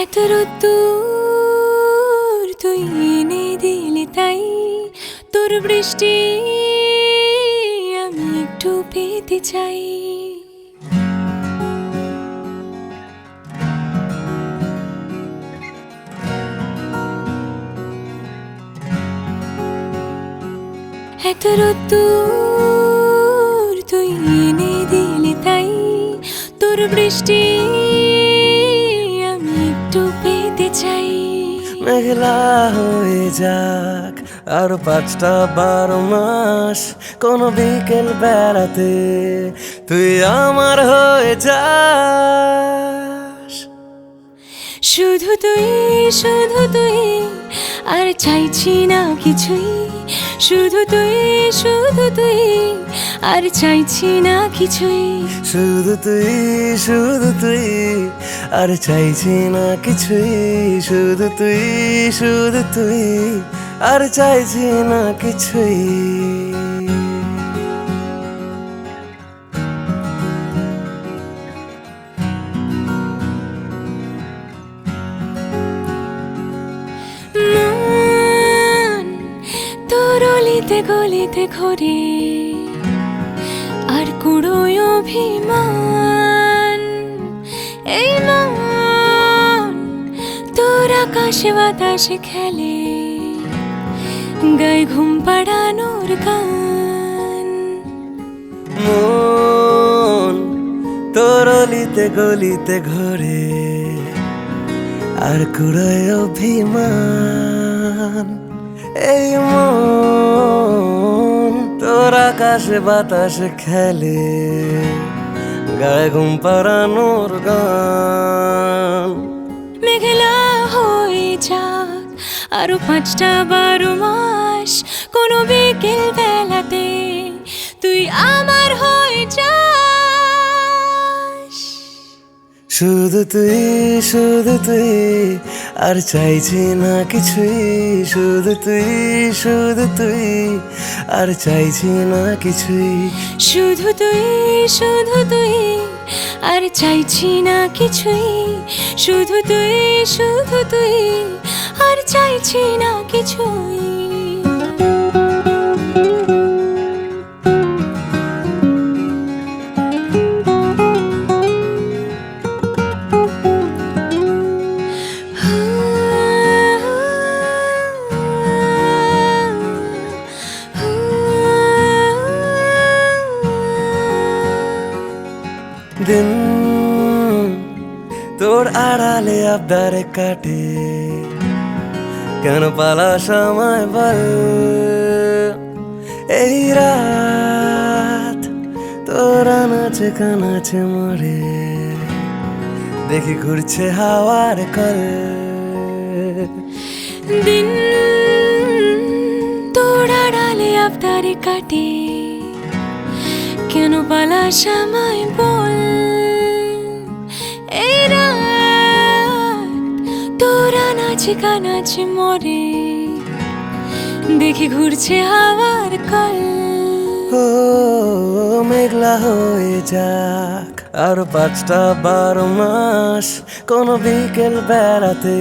এত রোদ্দুর তুই এনে দিলি তাই তোর বৃষ্টি আমি একটু পেতে চাই। এত রোদ্দুর তুই এনে দিলি তাই তোর বৃষ্টি আমি একটু পেতে চাই। মেঘলা হয়ে যাক আর ৫টা ১২ মাস, কোনো বিকেল বেড়াতে তুই আমার হয়ে যাস। শুধু তুই আর চাইছি না কিছুই, শুধু তুই আর চাইছি না কিছুই। শুধু তুই আর চাইছি না কিছুই, শুধু তুই আর চাইছি না কিছুই। মন তোর অলিতে গলিতে ঘোরে আর কুড়োয় অভিমান। এই মন তোর আকাশে বাতাসে খেলে গায়ে ঘুম পাড়ানোর গান। মন তোর অলিতে গলিতে ঘোরে আর কুড়ায় অভিমান। এই মন তোর আকাশে বাতাসে খেলে গায়ে ঘুম পাড়ানোর গান। মেঘলা হয়ে যাক আরো ৫টা ১২ মাস, কোনো বিকেল বেলাতে তুই আমার হয়ে যাস। শুধু তুই আর চাইছি না কিছুই, শুধু তুই আর চাইছি না কিছুই। শুধু তুই আর চাইছি না কিছুই, শুধু তুই আর চাইছি না কিছুই। দিন তোর আড়ালে আবদারে কাটে, কেন পালাস আমায় বল। এই রাত তোর আনাচে কানাচে মরে, দেখি ঘুরছে হাওয়ার কল। দিন তোর আড়ালে আবদারে কাটে, কেন পালাস আমায় বল। এই রাত তোর আনাচে কানাচে মরে, দেখি ঘুরছে হাওয়ার কল। ও মেঘলা হয়ে যাক আর ৫টা ১২ মাস, কোনো বিকেল বেড়াতে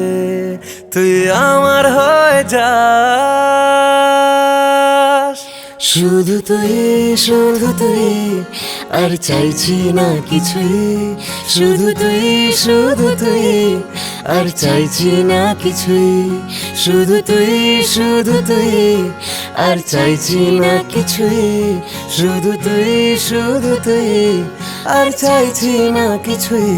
তুই আমার হয়ে যাস। শুধু তুই আর চাইছি না কিছুই, শুধু তুই আর চাইছি না কিছুই, শুধু তুই আর চাইছি না কিছুই, শুধু তুই আর চাইছি না কিছুই।